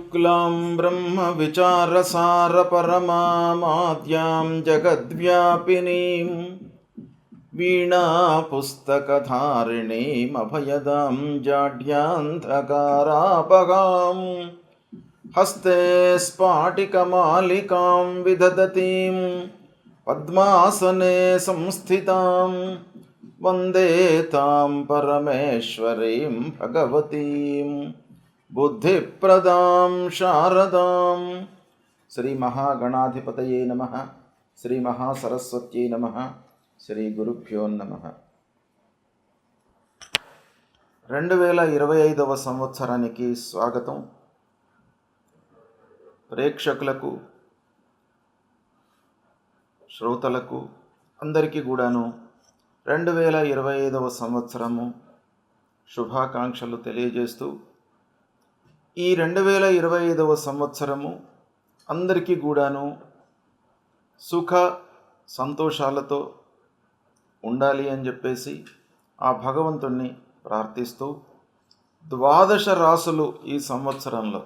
शुक्लां ब्रह्मविचारसारपरमामाद्यां जगद्व्यापिनीं वीणापुस्तकधारिणीमभयदां जाड्यान्धकारापगां हस्ते स्फाटिकमालिकां विदधतीं पद्मासने संस्थितां वन्दे तां परमेश्वरीं भगवतीं बुद्धिप्रदां शारदां। श्री महागणाधिपतये नमः। श्री महासरस्वत्यै नमः। శ్రీ గురుభ్యో నమః. 2025వ సంవత్సరానికి స్వాగతం. ప్రేక్షకులకు, శ్రోతలకు అందరికీ కూడాను 2025వ సంవత్సరము శుభాకాంక్షలు తెలియజేస్తూ, ఈ 2025వ సంవత్సరము అందరికీ కూడాను సుఖ సంతోషాలతో ఉండాలి అని చెప్పేసి ఆ భగవంతుణ్ణి ప్రార్థిస్తూ, 12 రాసులు ఈ సంవత్సరంలో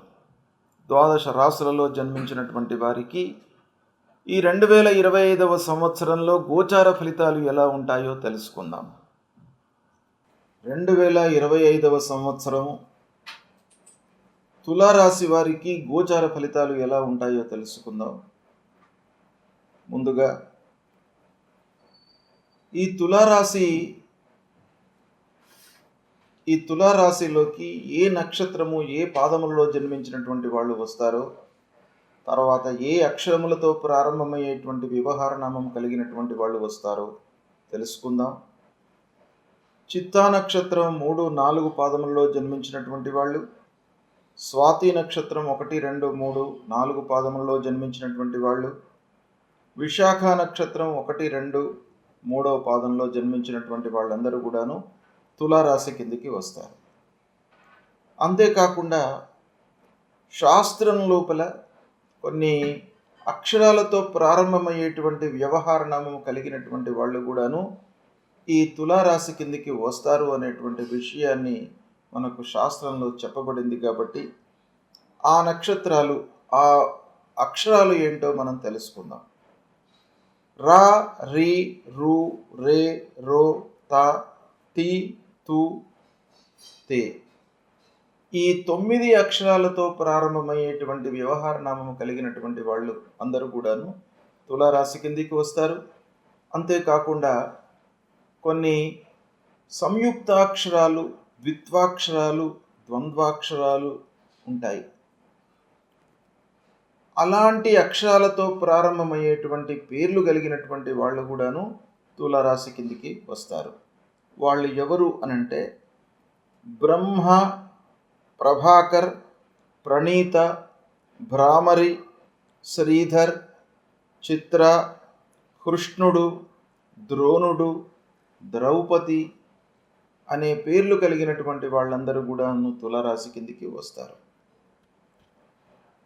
12 రాసులలో జన్మించినటువంటి వారికి ఈ 2025వ సంవత్సరంలో గోచార ఫలితాలు ఎలా ఉంటాయో తెలుసుకుందాం. 2025వ సంవత్సరము తులారాశి వారికి గోచార ఫలితాలు ఎలా ఉంటాయో తెలుసుకుందాం. ముందుగా ఈ తులారాశిలోకి ఏ నక్షత్రము, ఏ పాదములలో జన్మించినటువంటి వాళ్ళు వస్తారో, తర్వాత ఏ అక్షరములతో ప్రారంభమయ్యేటువంటి వ్యవహార నామం కలిగినటువంటి వాళ్ళు వస్తారో తెలుసుకుందాం. చిత్తా నక్షత్రం 3, 4 పాదములలో జన్మించినటువంటి వాళ్ళు, స్వాతి నక్షత్రం 1, 2, 3, 4 పాదములలో జన్మించినటువంటి వాళ్ళు, విశాఖ నక్షత్రం 1, 2, 3వ పాదంలో జన్మించినటువంటి వాళ్ళందరూ కూడాను తులారాశి కిందికి వస్తారు. అంతేకాకుండా శాస్త్రం లోపల కొన్ని అక్షరాలతో ప్రారంభమయ్యేటువంటి వ్యవహార నామం కలిగినటువంటి వాళ్ళు కూడాను ఈ తులారాశి కిందికి వస్తారు అనేటువంటి విషయాన్ని మనకు శాస్త్రంలో చెప్పబడింది. కాబట్టి ఆ నక్షత్రాలు, ఆ అక్షరాలు ఏంటో మనం తెలుసుకుందాం. రా, రి, రు, రే, రో, త, తి, తు, తే. ఈ 9 అక్షరాలతో ప్రారంభమయ్యేటువంటి వ్యవహార నామము కలిగినటువంటి వాళ్ళు అందరూ కూడాను తులారాశి కిందికి వస్తారు. అంతేకాకుండా కొన్ని సంయుక్తాక్షరాలు, ద్విత్వాక్షరాలు, ద్వంద్వాక్షరాలు ఉంటాయి. అలాంటి అక్షరాలతో ప్రారంభమయ్యేటువంటి పేర్లు కలిగినటువంటి వాళ్ళు కూడాను తులారాశి కిందికి వస్తారు. వాళ్ళు ఎవరు అనంటే బ్రహ్మ, ప్రభాకర్, ప్రణీత, భ్రామరి, శ్రీధర్, చిత్ర, కృష్ణుడు, ద్రోణుడు, ద్రౌపది అనే పేర్లు కలిగినటువంటి వాళ్ళందరూ కూడాను తులారాశి కిందికి వస్తారు.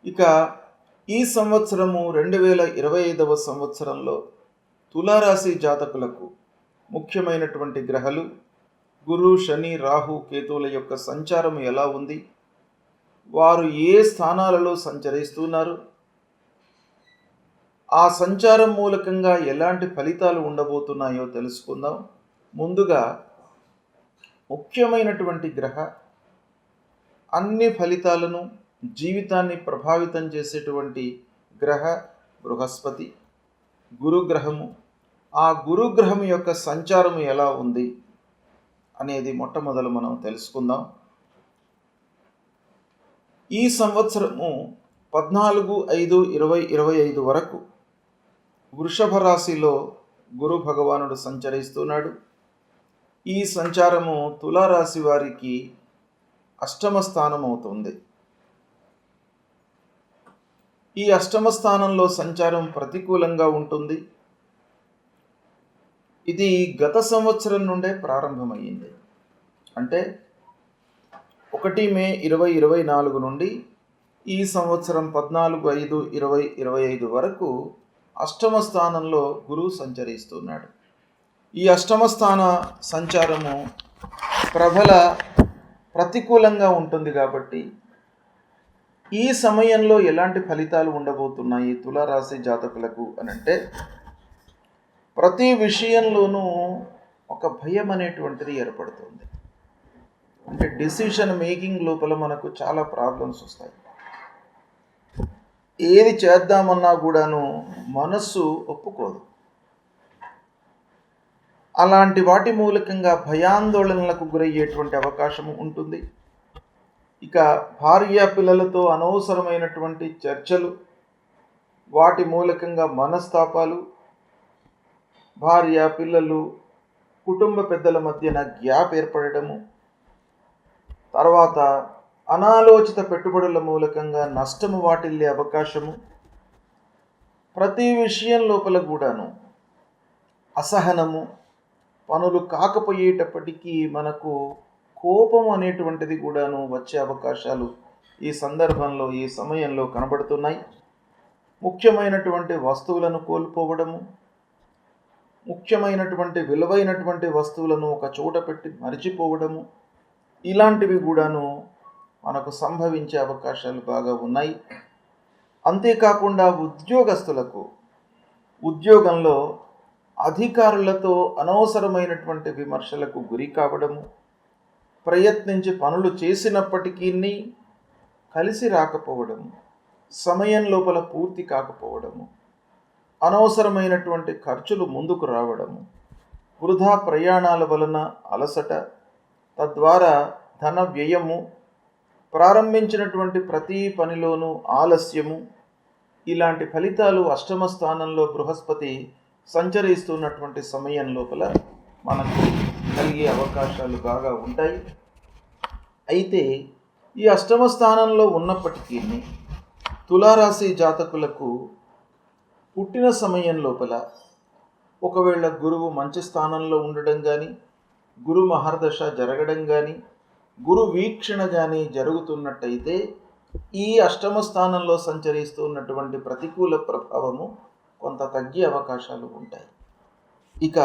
ఇక ఈ సంవత్సరము 2025వ సంవత్సరంలో తులారాశి జాతకులకు ముఖ్యమైనటువంటి గ్రహాలు గురు, శని, రాహు, కేతువుల యొక్క సంచారం ఎలా ఉంది, వారు ఏ స్థానాలలో సంచరిస్తున్నారు, ఆ సంచారం మూలకంగా ఎలాంటి ఫలితాలు ఉండబోతున్నాయో తెలుసుకుందాం. ముందుగా ముఖ్యమైనటువంటి గ్రహ అన్ని ఫలితాలను, జీవితాన్ని ప్రభావితం చేసేటువంటి గ్రహ బృహస్పతి, గురుగ్రహము. ఆ గురుగ్రహం యొక్క సంచారము ఎలా ఉంది అనేది మొట్టమొదలు మనం తెలుసుకుందాం. ఈ సంవత్సరము 14/5/2025 వరకు వృషభ రాశిలో గురు భగవానుడు సంచరిస్తున్నాడు. ఈ సంచారము తులారాశి వారికి అష్టమ స్థానం అవుతుంది. ఈ అష్టమ స్థానంలో సంచారం ప్రతికూలంగా ఉంటుంది. ఇది గత సంవత్సరం నుండే ప్రారంభమయ్యింది. అంటే 1 మే 2024 నుండి ఈ సంవత్సరం 14/5/2025 వరకు అష్టమ స్థానంలో గురువు సంచరిస్తున్నాడు. ఈ అష్టమ స్థాన సంచారము ప్రతికూలంగా ఉంటుంది. కాబట్టి ఈ సమయంలో ఎలాంటి ఫలితాలు ఉండబోతున్నాయి తులారాశి జాతకులకు అనంటే, ప్రతి విషయంలోనూ ఒక భయం అనేటువంటిది ఏర్పడుతుంది. అంటే డిసిషన్ మేకింగ్ లోపల మనకు చాలా ప్రాబ్లమ్స్ వస్తాయి. ఏది చేద్దామన్నా కూడాను మనస్సు ఒప్పుకోదు. అలాంటి వాటి మూలకంగా భయాందోళనలకు గురయ్యేటువంటి అవకాశం ఉంటుంది. ఇక భార్య పిల్లలతో అనవసరమైనటువంటి చర్చలు, వాటి మూలకంగా మనస్తాపాలు, భార్య పిల్లలు కుటుంబ పెద్దల మధ్యన గ్యాప్ ఏర్పడము, తర్వాత అనాలోచిత పెట్టుబడుల మూలకంగా నష్టము వాటిల్లే అవకాశము, ప్రతి విషయం లోపల కూడాను అసహనము, పనులు కాకపోయేటప్పటికీ మనకు కోపం అనేటువంటిది కూడాను వచ్చే అవకాశాలు ఈ సందర్భంలో, ఈ సమయంలో కనబడుతున్నాయి. ముఖ్యమైనటువంటి వస్తువులను కోల్పోవడము, ముఖ్యమైనటువంటి విలువైనటువంటి వస్తువులను ఒక చోట పెట్టి మరిచిపోవడము, ఇలాంటివి కూడాను మనకు సంభవించే అవకాశాలు బాగా ఉన్నాయి. అంతేకాకుండా ఉద్యోగస్తులకు ఉద్యోగంలో అధికారులతో అనవసరమైనటువంటి విమర్శలకు గురి కావడము, ప్రయత్నించి పనులు చేసినప్పటికీ కలిసి రాకపోవడము, సమయం లోపల పూర్తి కాకపోవడము, అనవసరమైనటువంటి ఖర్చులు ముందుకు రావడము, వృధా ప్రయాణాల వలన అలసట, తద్వారా ధన వ్యయము, ప్రారంభించినటువంటి ప్రతి పనిలోనూ ఆలస్యము, ఇలాంటి ఫలితాలు అష్టమ స్థానంలో బృహస్పతి సంచరిస్తున్నటువంటి సమయం లోపల మనకు కలిగే అవకాశాలు బాగా ఉంటాయి. అయితే ఈ అష్టమ స్థానంలో ఉన్నప్పటికీ తులారాశి జాతకులకు పుట్టిన సమయం లోపల ఒకవేళ గురువు మంచి స్థానంలో ఉండడం కానీ, గురు మహర్దశ జరగడం కానీ, గురు వీక్షణ కానీ జరుగుతున్నట్టయితే ఈ అష్టమ స్థానంలో సంచరిస్తున్నటువంటి ప్రతికూల ప్రభావము కొంత తగ్గే అవకాశాలు ఉంటాయి. ఇక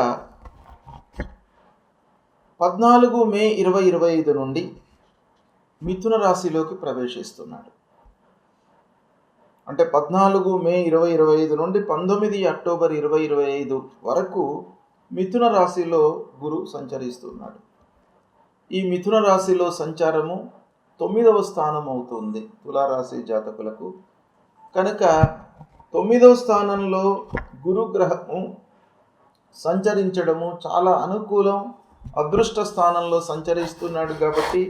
14 మే 2025 నుండి మిథున రాశిలోకి ప్రవేశిస్తున్నాడు. అంటే 14 మే 2025 నుండి 19 అక్టోబర్ 2025 వరకు మిథున రాశిలో గురు సంచరిస్తున్నాడు. ఈ మిథున రాశిలో సంచారము 9వ స్థానం అవుతుంది తులారాశి జాతకులకు. కనుక 9వ స్థానంలో గురుగ్రహము సంచరించడము చాలా అనుకూలం. అదృష్ట స్థానంలో సంచరిస్తున్నాడు కాబట్టి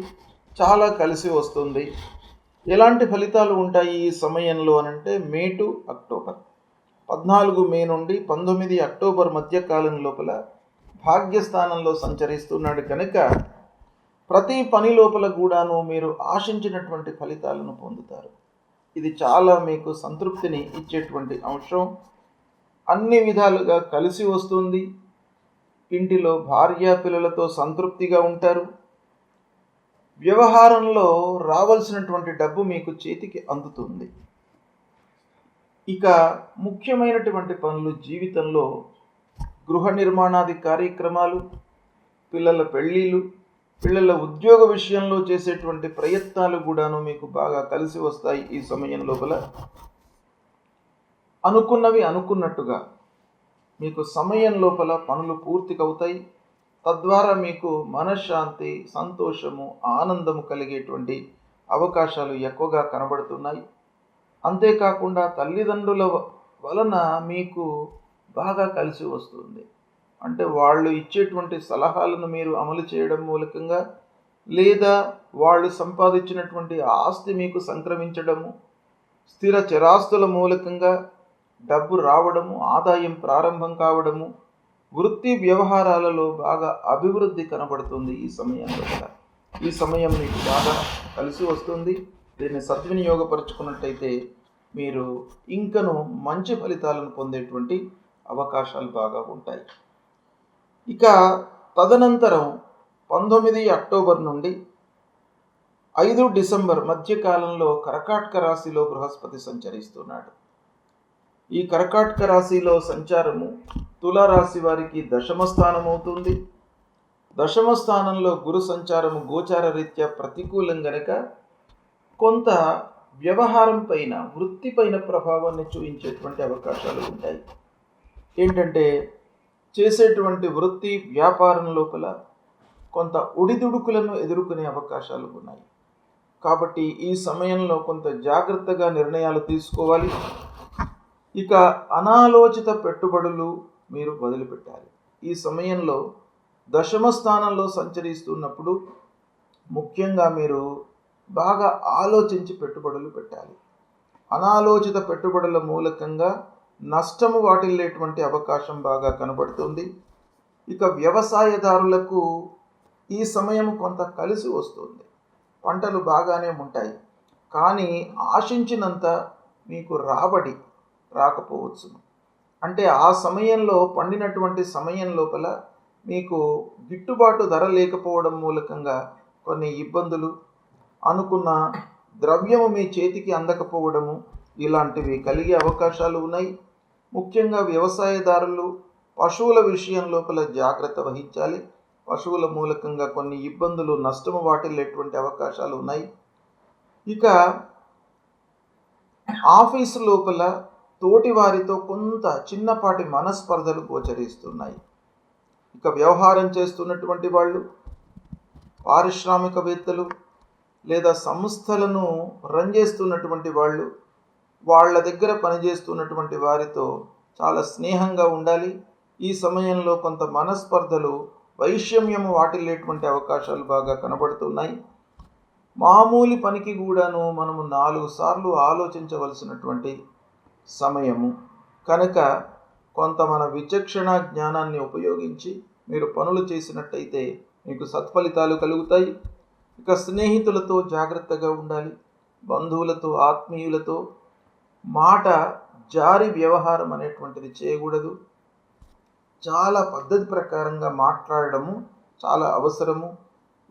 చాలా కలిసి వస్తుంది. ఎలాంటి ఫలితాలు ఉంటాయి ఈ సమయంలో అనంటే, మే టు అక్టోబర్, 14 మే నుండి 19 అక్టోబర్ మధ్యకాలం లోపల భాగ్యస్థానంలో సంచరిస్తున్నాడు. కనుక ప్రతి పని లోపల కూడాను మీరు ఆశించినటువంటి ఫలితాలను పొందుతారు. ఇది చాలా మీకు సంతృప్తిని ఇచ్చేటువంటి అంశం. అన్ని విధాలుగా కలిసి వస్తుంది. ఇంటిలో భార్య పిల్లలతో సంతృప్తిగా ఉంటారు. వ్యవహారంలో రావాల్సినటువంటి డబ్బు మీకు చేతికి అందుతుంది. ఇక ముఖ్యమైనటువంటి పనులు జీవితంలో గృహ నిర్మాణాది కార్యక్రమాలు, పిల్లల పెళ్ళిళ్ళు, పిల్లల ఉద్యోగ విషయంలో చేసేటువంటి ప్రయత్నాలు కూడాను మీకు బాగా కలిసి వస్తాయి. ఈ సమయం లోపల అనుకున్నవి అనుకున్నట్టుగా మీకు సమయం లోపల పనులు పూర్తికవుతాయి. తద్వారా మీకు మనశ్శాంతి, సంతోషము, ఆనందము కలిగేటువంటి అవకాశాలు ఎక్కువగా కనబడుతున్నాయి. అంతేకాకుండా తల్లిదండ్రుల వలన మీకు బాగా కలిసి వస్తుంది. అంటే వాళ్ళు ఇచ్చేటువంటి సలహాలను మీరు అమలు చేయడం మూలకంగా, లేదా వాళ్ళు సంపాదించినటువంటి ఆస్తి మీకు సంక్రమించడము, స్థిర చరాస్తుల మూలకంగా డబ్బు రావడము, ఆదాయం ప్రారంభం కావడము, వృత్తి వ్యవహారాలలో బాగా అభివృద్ధి కనబడుతుంది. ఈ సమయంలో కూడా ఈ సమయం మీకు బాగా కలిసి వస్తుంది. దీన్ని సద్వినియోగపరుచుకున్నట్టయితే మీరు ఇంకను మంచి ఫలితాలను పొందేటువంటి అవకాశాలు బాగా ఉంటాయి. ఇక తదనంతరం 19 అక్టోబర్ నుండి 5 డిసెంబర్ మధ్యకాలంలో కర్కాటక రాశిలో బృహస్పతి సంచరిస్తున్నాడు. ఈ కర్కాటక రాశిలో సంచారము తులారాశి వారికి దశమ స్థానం అవుతుంది. దశమ స్థానంలో గురు సంచారము గోచార రీత్యా ప్రతికూలం గనక కొంత వ్యవహారం పైన, వృత్తి పైన ప్రభావాన్ని చూపించేటువంటి అవకాశాలు ఉంటాయి. ఏంటంటే చేసేటువంటి వృత్తి వ్యాపారం లోపల కొంత ఒడిదుడుకులను ఎదుర్కొనే అవకాశాలు ఉన్నాయి. కాబట్టి ఈ సమయంలో కొంత జాగ్రత్తగా నిర్ణయాలు తీసుకోవాలి. ఇక అనాలోచిత పెట్టుబడులు మీరు వదిలిపెట్టాలి. ఈ సమయంలో దశమ స్థానంలో సంచరిస్తున్నప్పుడు ముఖ్యంగా మీరు బాగా ఆలోచించి పెట్టుబడులు పెట్టాలి. అనాలోచిత పెట్టుబడుల మూలకంగా నష్టము వాటిల్లేటువంటి అవకాశం బాగా కనబడుతుంది. ఇక వ్యవసాయదారులకు ఈ సమయం కొంత కలిసి వస్తుంది. పంటలు బాగానే ఉంటాయి, కానీ ఆశించినంత మీకు రాబడి రాకపోవచ్చును. అంటే ఆ సమయంలో పండినటువంటి సమయం లోపల మీకు గిట్టుబాటు ధర లేకపోవడం మూలకంగా కొన్ని ఇబ్బందులు, అనుకున్న ద్రవ్యము మీ చేతికి అందకపోవడము, ఇలాంటివి కలిగే అవకాశాలు ఉన్నాయి. ముఖ్యంగా వ్యవసాయదారులు పశువుల విషయం లోపల జాగ్రత్త వహించాలి. పశువుల మూలకంగా కొన్ని ఇబ్బందులు, నష్టము వాటిల్లేటువంటి అవకాశాలు ఉన్నాయి. ఇక ఆఫీసు లోపల తోటి వారితో కొంత చిన్నపాటి మనస్పర్ధలు గోచరిస్తున్నాయి. ఇక వ్యవహారం చేస్తున్నటువంటి వాళ్ళు, పారిశ్రామికవేత్తలు లేదా సంస్థలను రన్ చేస్తున్నటువంటి వాళ్ళు, వాళ్ళ దగ్గర పనిచేస్తున్నటువంటి వారితో చాలా స్నేహంగా ఉండాలి. ఈ సమయంలో కొంత మనస్పర్ధలు, వైషమ్యము వాటిల్లేటువంటి అవకాశాలు బాగా కనబడుతున్నాయి. మామూలు పనికి కూడాను మనము 4 సార్లు ఆలోచించవలసినటువంటి సమయము కనుక కొంత మన విచక్షణ జ్ఞానాన్ని ఉపయోగించి మీరు పనులు చేసినట్టయితే మీకు సత్ఫలితాలు కలుగుతాయి. ఇక స్నేహితులతో జాగ్రత్తగా ఉండాలి. బంధువులతో, ఆత్మీయులతో మాట జారి వ్యవహారం అనేటువంటిది చేయకూడదు. చాలా పద్ధతి ప్రకారంగా మాట్లాడడము చాలా అవసరము.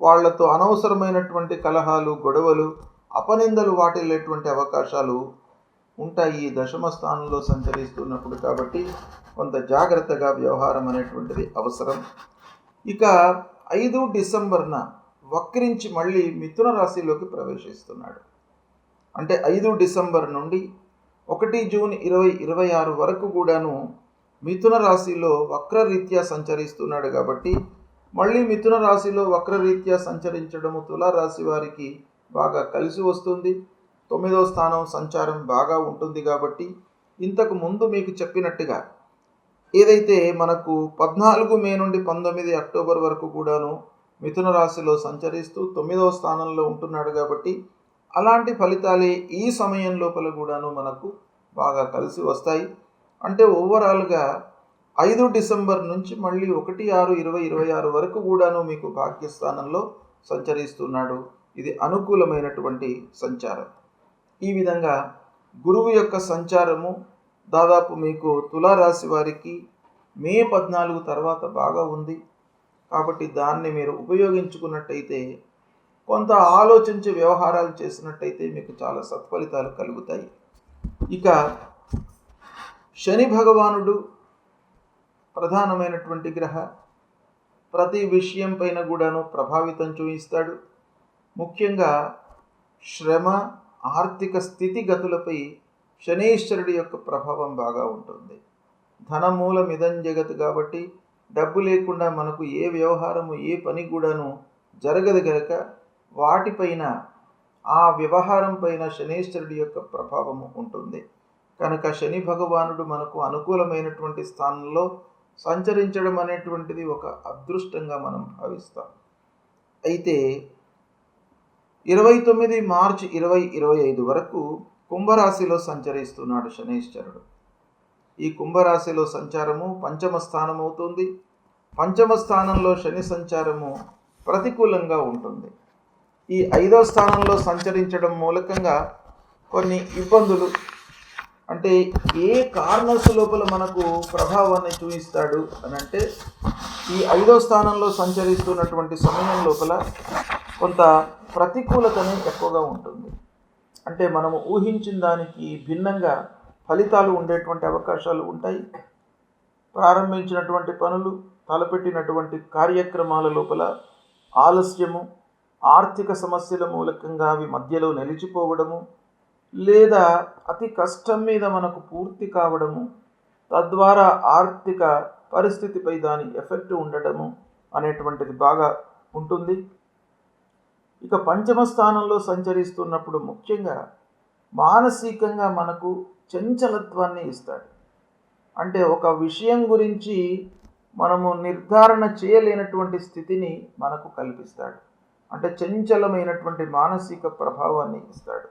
వాళ్లతో అనవసరమైనటువంటి కలహాలు, గొడవలు, అపనిందలు వాటిల్లేటువంటి అవకాశాలు ఉంటాయి ఈ దశమ స్థానంలో సంచరిస్తున్నప్పుడు. కాబట్టి కొంత జాగ్రత్తగా వ్యవహారం అనేటువంటిది అవసరం. ఇక 5 డిసెంబర్న వక్రించి మళ్ళీ మిథున రాశిలోకి ప్రవేశిస్తున్నాడు. అంటే 5 డిసెంబర్ నుండి 1 జూన్ 2026 వరకు కూడాను మిథున రాశిలో వక్రరీత్యా సంచరిస్తున్నాడు. కాబట్టి మళ్ళీ మిథున రాశిలో వక్రరీత్యా సంచరించడము తులారాశి వారికి బాగా కలిసి వస్తుంది. 9వ స్థానం సంచారం బాగా ఉంటుంది. కాబట్టి ఇంతకు ముందు మీకు చెప్పినట్టుగా ఏదైతే మనకు 14 మే నుండి 19 అక్టోబర్ వరకు కూడాను మిథున రాశిలో సంచరిస్తూ 9వ స్థానంలో ఉంటున్నాడు. కాబట్టి అలాంటి ఫలితాలే ఈ సమయం లోపల కూడాను మనకు బాగా కలిసి వస్తాయి. అంటే ఓవరాల్గా 5 డిసెంబర్ నుంచి మళ్ళీ 1/6/2026 వరకు కూడాను మీకు భాగ్యస్థానంలో సంచరిస్తున్నాడు. ఇది అనుకూలమైనటువంటి సంచారం. ఈ విధంగా గురువు యొక్క సంచారము దాదాపు మీకు తులారాశి వారికి మే 14 తర్వాత బాగా ఉంది. కాబట్టి దాన్ని మీరు ఉపయోగించుకున్నట్టయితే, కొంత ఆలోచించి వ్యవహారాలు చేసినట్టయితే మీకు చాలా సత్ఫలితాలు కలుగుతాయి. ఇక శని భగవానుడు ప్రధానమైనటువంటి గ్రహ, ప్రతి విషయం పైన కూడాను ప్రభావితం చూపిస్తాడు. ముఖ్యంగా శ్రమ, ఆర్థిక స్థితిగతులపై శనీశ్వరుడి యొక్క ప్రభావం బాగా ఉంటుంది. ధనమూలమిదం జగత్ కాబట్టి డబ్బు లేకుండా మనకు ఏ వ్యవహారము, ఏ పని కూడాను జరగదు గనక వాటిపైన, ఆ వ్యవహారం పైన శనీశ్వరుడి యొక్క ప్రభావము ఉంటుంది. కనుక శని భగవానుడు మనకు అనుకూలమైనటువంటి స్థానంలో సంచరించడం అనేటువంటిది ఒక అదృష్టంగా మనం భావిస్తాం. అయితే 29 మార్చి 2025 వరకు కుంభరాశిలో సంచరిస్తున్నాడు శనీశ్వరుడు. ఈ కుంభరాశిలో సంచారము పంచమ స్థానం అవుతుంది. పంచమ స్థానంలో శని సంచారము ప్రతికూలంగా ఉంటుంది. ఈ 5వ స్థానంలో సంచరించడం మూలకంగా కొన్ని ఇబ్బందులు, అంటే ఏ కార్నర్స్ లోపల మనకు ప్రభావాన్ని చూపిస్తాడు అని అంటే, ఈ 5వ స్థానంలో సంచరిస్తున్నటువంటి సమయం లోపల కొంత ప్రతికూలతనే ఎక్కువగా ఉంటుంది. అంటే మనము ఊహించిన దానికి భిన్నంగా ఫలితాలు ఉండేటువంటి అవకాశాలు ఉంటాయి. ప్రారంభించినటువంటి పనులు, తలపెట్టినటువంటి కార్యక్రమాల లోపల ఆలస్యము, ఆర్థిక సమస్యల మూలకంగా అవి మధ్యలో నిలిచిపోవడము, లేదా అతి కష్టం మీద మనకు పూర్తి కావడము, తద్వారా ఆర్థిక పరిస్థితిపై దాని ఎఫెక్ట్ ఉండటము అనేటువంటిది బాగా ఉంటుంది. ఇక పంచమ స్థానంలో సంచరిస్తున్నప్పుడు ముఖ్యంగా మానసికంగా మనకు చంచలత్వాన్ని ఇస్తాడు. అంటే ఒక విషయం గురించి మనము నిర్ధారణ చేయలేనటువంటి స్థితిని మనకు కల్పిస్తాడు. అంటే చంచలమైనటువంటి మానసిక ప్రభావాన్ని ఇస్తాడు.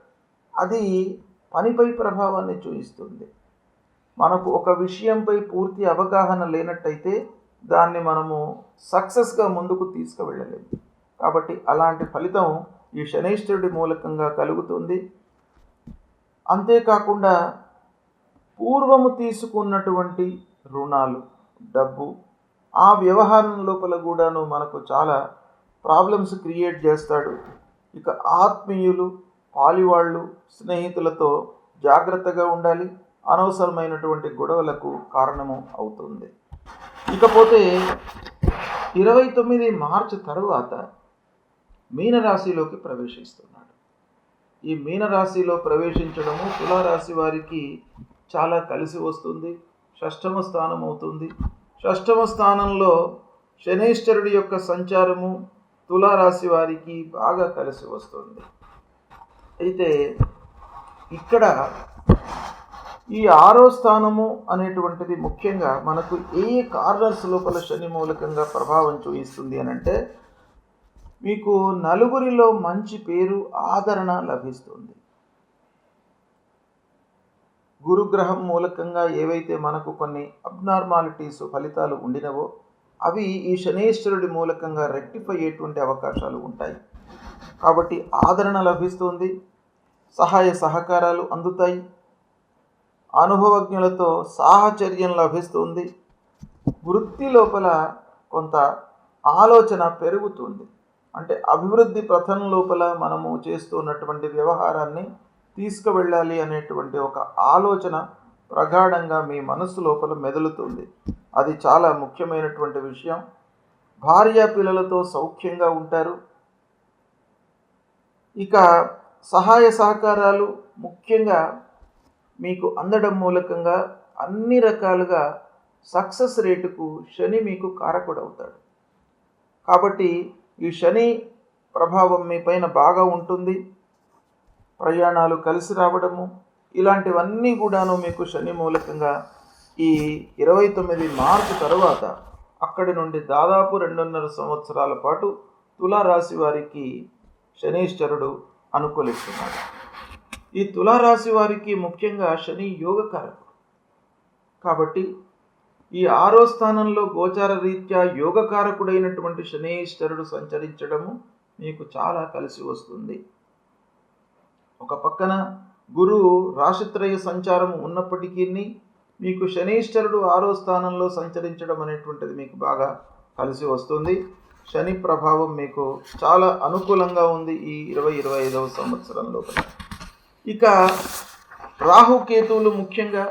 అది పనిపై ప్రభావాన్ని చూపిస్తుంది. మనకు ఒక విషయంపై పూర్తి అవగాహన లేనట్టయితే దాన్ని మనము సక్సెస్గా ముందుకు తీసుకువెళ్ళలేము. కాబట్టి అలాంటి ఫలితం ఈ శనైశ్వరుడి మూలకంగా కలుగుతుంది. అంతేకాకుండా పూర్వము తీసుకున్నటువంటి రుణాలు, డబ్బు, ఆ వ్యవహారం లోపల కూడాను మనకు చాలా ప్రాబ్లమ్స్ క్రియేట్ చేస్తాడు. ఇక ఆత్మీయులు, పాలివాళ్ళు, స్నేహితులతో జాగ్రత్తగా ఉండాలి. అనవసరమైనటువంటి గొడవలకు కారణము అవుతుంది. ఇకపోతే 29 మార్చి తరువాత మీనరాశిలోకి ప్రవేశిస్తున్నాడు. ఈ మీనరాశిలో ప్రవేశించడము తులారాశి వారికి చాలా కలిసి వస్తుంది. షష్టమ స్థానం అవుతుంది. షష్టమ స్థానంలో శనైశ్వరుడి యొక్క సంచారము తులారాశి వారికి బాగా కలిసి వస్తుంది. అయితే ఇక్కడ ఈ 6వ స్థానము అనేటువంటిది ముఖ్యంగా మనకు ఏ కార్నర్స్ లోపల శని మూలకంగా ప్రభావం చూపిస్తుంది అని అంటే, మీకు నలుగురిలో మంచి పేరు, ఆదరణ లభిస్తుంది. గురుగ్రహం మూలకంగా ఏవైతే మనకు కొన్ని అబ్నార్మాలిటీస్ ఫలితాలు ఉండినవో అవి ఈ శనైశ్వరుడి మూలకంగా రెక్టిఫై అయ్యేటువంటి అవకాశాలు ఉంటాయి. కాబట్టి ఆదరణ లభిస్తుంది, సహాయ సహకారాలు అందుతాయి, అనుభవజ్ఞులతో సాహచర్యం లభిస్తుంది, వృత్తి లోపల కొంత ఆలోచన పెరుగుతుంది. అంటే అభివృద్ధి పథం లోపల మనము చేస్తున్నటువంటి వ్యవహారాన్ని తీసుకువెళ్ళాలి అనేటువంటి ఒక ఆలోచన ప్రగాఢంగా మీ మనస్సు లోపల మెదులుతుంది. అది చాలా ముఖ్యమైనటువంటి విషయం. భార్య పిల్లలతో సౌఖ్యంగా ఉంటారు. ఇక సహాయ సహకారాలు ముఖ్యంగా మీకు అందడం మూలకంగా అన్ని రకాలుగా సక్సెస్ రేటుకు శని మీకు కారకుడవుతాడు. కాబట్టి ఈ శని ప్రభావం మీ పైన బాగా ఉంటుంది. ప్రయాణాలు కలిసి రావడము ఇలాంటివన్నీ కూడాను మీకు శని మూలకంగా ఈ 29 మార్చి తరువాత అక్కడి నుండి దాదాపు 2.5 సంవత్సరాల పాటు తులారాశి వారికి శనీశ్వరుడు అనుకూలిస్తున్నాడు. ఈ తులారాశి వారికి ముఖ్యంగా శని యోగకారకుడు. కాబట్టి ఈ 6వ స్థానంలో గోచార రీత్యా యోగకారకుడైనటువంటి శనీశ్వరుడు సంచరించడము మీకు చాలా కలిసి వస్తుంది. ఒక పక్కన గురువు రాశిత్రయ సంచారం ఉన్నప్పటికీ మీకు శనీశ్వరుడు 6వ స్థానంలో సంచరించడం అనేటువంటిది మీకు బాగా కలిసి వస్తుంది. శని ప్రభావం మీకు చాలా అనుకూలంగా ఉంది ఈ 2025వ సంవత్సరంలో. ఇక రాహుకేతువులు ముఖ్యంగా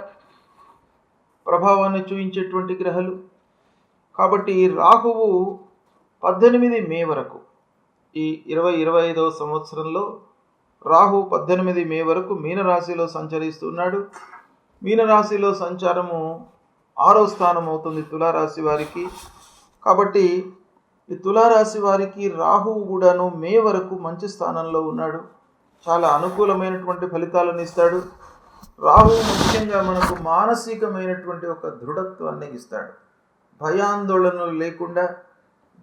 ప్రభావాన్ని చూపించేటువంటి గ్రహాలు. కాబట్టి రాహువు 18 మే వరకు ఈ 2025వ సంవత్సరంలో రాహు 18 మే వరకు మీనరాశిలో సంచరిస్తున్నాడు. మీనరాశిలో సంచారము 6వ స్థానం అవుతుంది తులారాశి వారికి. కాబట్టి ఈ తులారాశి వారికి రాహువు కూడాను మే వరకు మంచి స్థానంలో ఉన్నాడు. చాలా అనుకూలమైనటువంటి ఫలితాలను ఇస్తాడు. రాహువు ముఖ్యంగా మనకు మానసికమైనటువంటి ఒక దృఢత్వాన్ని ఇస్తాడు. భయాందోళనలు లేకుండా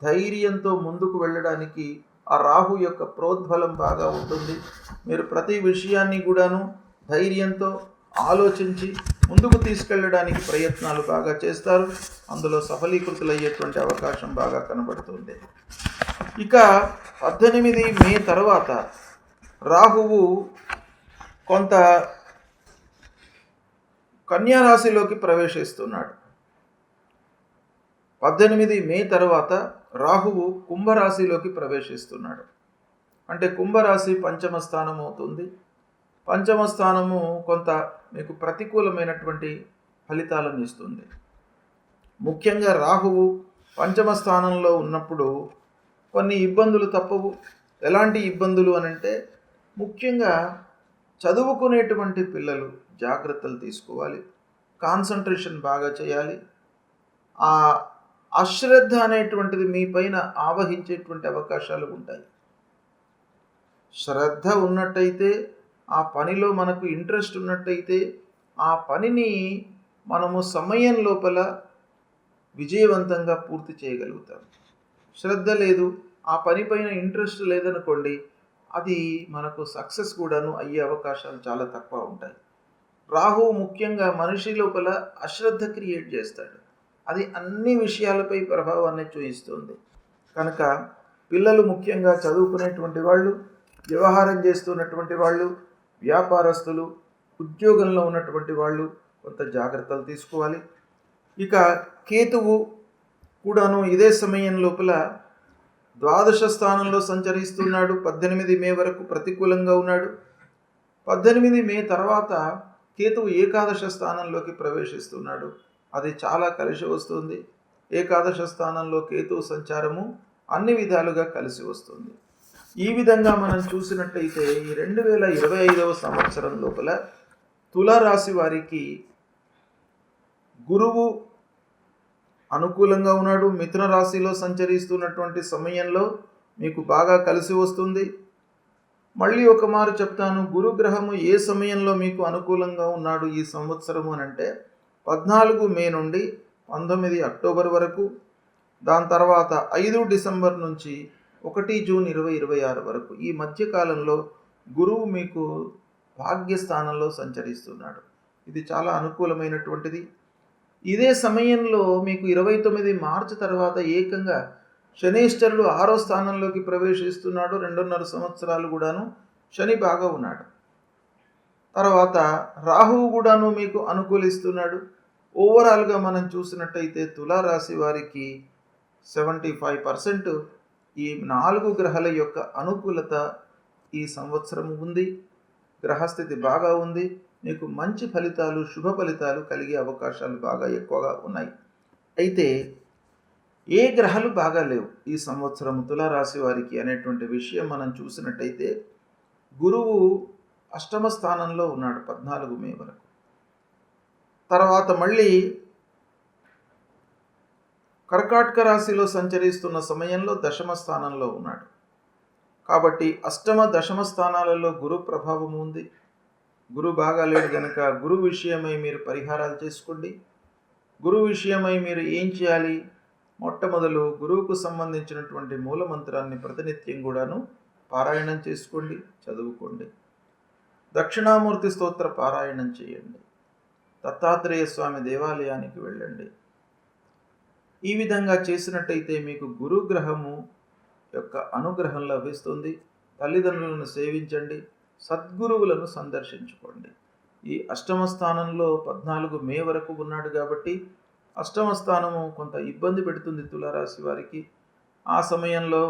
ధైర్యంతో ముందుకు వెళ్ళడానికి ఆ రాహు యొక్క ప్రోద్బలం బాగా ఉంటుంది. మీరు ప్రతి విషయాన్ని కూడాను ధైర్యంతో ఆలోచించి ముందుకు తీసుకెళ్ళడానికి ప్రయత్నాలు బాగా చేస్తారు. అందులో సఫలీకృతులయ్యేటువంటి అవకాశం బాగా కనబడుతుంది. ఇక 18 మే తర్వాత రాహువు కొంత కన్యారాశిలోకి ప్రవేశిస్తున్నాడు. 18 మే తర్వాత రాహువు కుంభరాశిలోకి ప్రవేశిస్తున్నాడు. అంటే కుంభరాశి పంచమ స్థానం అవుతుంది. పంచమ స్థానము కొంత మీకు ప్రతికూలమైనటువంటి ఫలితాలను ఇస్తుంది. ముఖ్యంగా రాహువు పంచమ స్థానంలో ఉన్నప్పుడు కొన్ని ఇబ్బందులు తప్పవు. ఎలాంటి ఇబ్బందులు అనంటే ముఖ్యంగా చదువుకునేటువంటి పిల్లలు జాగ్రత్తలు తీసుకోవాలి, కాన్సన్ట్రేషన్ బాగా చేయాలి. ఆ అశ్రద్ధ అనేటువంటిది మీ పైన ఆవహించేటువంటి అవకాశాలు ఉంటాయి. శ్రద్ధ ఉన్నట్టయితే, ఆ పనిలో మనకు ఇంట్రెస్ట్ ఉన్నట్టయితే, ఆ పనిని మనము సమయం లోపల విజయవంతంగా పూర్తి చేయగలుగుతాం. శ్రద్ధ లేదు, ఆ పని పైన ఇంట్రెస్ట్ లేదనుకోండి, అది మనకు సక్సెస్ కూడాను అయ్యే అవకాశాలు చాలా తక్కువ ఉంటాయి. రాహువు ముఖ్యంగా మనిషి లోపల అశ్రద్ధ క్రియేట్ చేస్తాడు. అది అన్ని విషయాలపై ప్రభావాన్ని చూపిస్తుంది. కనుక పిల్లలు ముఖ్యంగా చదువుకునేటువంటి వాళ్ళు, వ్యవహారం చేస్తున్నటువంటి వాళ్ళు, వ్యాపారస్తులు, ఉద్యోగంలో ఉన్నటువంటి వాళ్ళు కొంత జాగ్రత్తలు తీసుకోవాలి. ఇక కేతువు కూడాను ఇదే సమయం లోపల ద్వాదశ స్థానంలో సంచరిస్తున్నాడు. 18 మే వరకు ప్రతికూలంగా ఉన్నాడు. 18 మే తర్వాత కేతువు ఏకాదశ స్థానంలోకి ప్రవేశిస్తున్నాడు. అది చాలా కలిసి వస్తుంది. ఏకాదశ స్థానంలో కేతువు సంచారము అన్ని విధాలుగా కలిసి వస్తుంది. ఈ విధంగా మనం చూసినట్టయితే ఈ 2025వ సంవత్సరం లోపల తులారాశి వారికి గురువు అనుకూలంగా ఉన్నాడు. మిథున రాశిలో సంచరిస్తున్నటువంటి సమయంలో మీకు బాగా కలిసి వస్తుంది. మళ్ళీ ఒక మారు చెప్తాను, గురుగ్రహము ఏ సమయంలో మీకు అనుకూలంగా ఉన్నాడు ఈ సంవత్సరము అని అంటే 14 మే నుండి 19 అక్టోబర్ వరకు, దాని తర్వాత 5 డిసెంబర్ నుంచి 1 జూన్ 2026 వరకు. ఈ మధ్యకాలంలో గురువు మీకు భాగ్యస్థానంలో సంచరిస్తున్నాడు. ఇది చాలా అనుకూలమైనటువంటిది. ఇదే సమయంలో మీకు 29 మార్చి తర్వాత ఏకంగా శనీశ్వరుడు 6వ స్థానంలోకి ప్రవేశిస్తున్నాడు. 2.5 సంవత్సరాలు కూడాను శని బాగా ఉన్నాడు. తర్వాత రాహువు కూడాను మీకు అనుకూలిస్తున్నాడు. ఓవరాల్గా మనం చూసినట్టయితే తులారాశి వారికి 75% ఈ 4 గ్రహాల యొక్క అనుకూలత ఈ సంవత్సరం ఉంది. గ్రహస్థితి బాగా ఉంది. మీకు మంచి ఫలితాలు, శుభ ఫలితాలు కలిగే అవకాశాలు బాగా ఎక్కువగా ఉన్నాయి. అయితే ఏ గ్రహాలు బాగా లేవు ఈ సంవత్సరం తులారాశి వారికి అనేటువంటి విషయం మనం చూసినట్టయితే, గురువు 8వ స్థానంలో ఉన్నాడు 14 మే వరకు. తర్వాత మళ్ళీ కర్కాటక రాశిలో సంచరిస్తున్న సమయంలో 10వ స్థానంలో ఉన్నాడు. కాబట్టి 8వ 10వ స్థానాలలో గురు ప్రభావం ఉంది. గురు బాగా లేడు కనుక గురు విషయమై మీరు పరిహారాలు చేసుకోండి. గురువు విషయమై మీరు ఏం చేయాలి? మొట్టమొదలు గురువుకు సంబంధించినటువంటి మూలమంత్రాన్ని ప్రతినిత్యం కూడాను పారాయణం చేసుకోండి, చదువుకోండి. దక్షిణామూర్తి స్తోత్ర పారాయణం చేయండి. దత్తాత్రేయ స్వామి దేవాలయానికి వెళ్ళండి. ఈ విధంగా చేసినట్టయితే మీకు గురుగ్రహము యొక్క అనుగ్రహం లభిస్తుంది. తల్లిదండ్రులను సేవించండి, సద్గురువులను సందర్శించుకోండి. ఈ 8వ స్థానంలో 14 మే వరకు ఉన్నాడు కాబట్టి 8వ స్థానము కొంత ఇబ్బంది పెడుతుంది తులారాశి వారికి. ఆ సమయంలో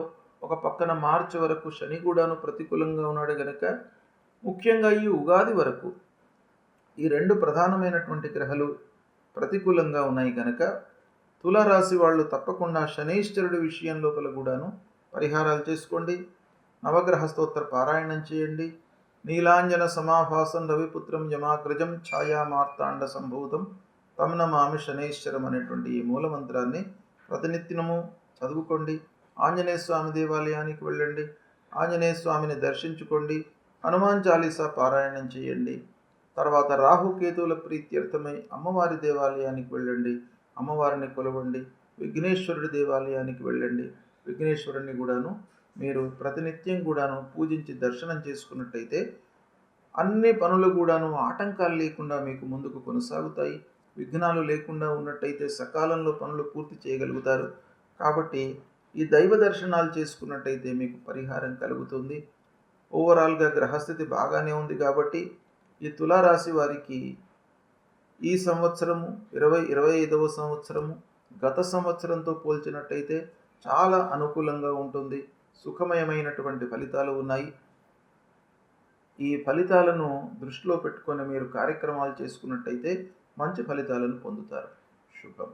ఒక పక్కన మార్చి వరకు శని కూడాను ప్రతికూలంగా ఉన్నాడు కనుక ముఖ్యంగా ఈ ఉగాది వరకు ఈ 2 ప్రధానమైనటువంటి గ్రహాలు ప్రతికూలంగా ఉన్నాయి కనుక తులారాశి వాళ్ళు తప్పకుండా శనీశ్వరుడి విషయం లోపల కూడాను పరిహారాలు చేసుకోండి. నవగ్రహ స్తోత్ర పారాయణం చేయండి. నీలాంజన సమాభాసం రవిపుత్రం యమాగ్రజం ఛాయా మార్తాండ సంభూతం తం నమామి శనైశ్వరం అనేటువంటి ఈ మూలమంత్రాన్ని ప్రతినిత్యము చదువుకోండి. ఆంజనేయ స్వామి దేవాలయానికి వెళ్ళండి, ఆంజనేయ స్వామిని దర్శించుకోండి. హనుమాన్ చాలీసా పారాయణం చేయండి. తర్వాత రాహుకేతువుల ప్రీత్యర్థమై అమ్మవారి దేవాలయానికి వెళ్ళండి, అమ్మవారిని కొలవండి. విఘ్నేశ్వరుడి దేవాలయానికి వెళ్ళండి, విఘ్నేశ్వరుని కూడాను మీరు ప్రతినిత్యం కూడాను పూజించి దర్శనం చేసుకున్నట్టయితే అన్ని పనులు కూడాను ఆటంకాలు లేకుండా మీకు ముందుకు కొనసాగుతాయి. విఘ్నాలు లేకుండా ఉన్నట్టయితే సకాలంలో పనులు పూర్తి చేయగలుగుతారు. కాబట్టి ఈ దైవ దర్శనాలు చేసుకున్నట్టయితే మీకు పరిహారం కలుగుతుంది. ఓవరాల్గా గ్రహస్థితి బాగానే ఉంది కాబట్టి ఈ తులారాశి వారికి ఈ సంవత్సరము 2025వ సంవత్సరము గత సంవత్సరంతో పోల్చినట్టయితే చాలా అనుకూలంగా ఉంటుంది. సుఖమయమైనటువంటి ఫలితాలు ఉన్నాయి. ఈ ఫలితాలను దృష్టిలో పెట్టుకొని మీరు కార్యక్రమాలు చేసుకున్నట్టయితే మంచి ఫలితాలను పొందుతారు. శుభం.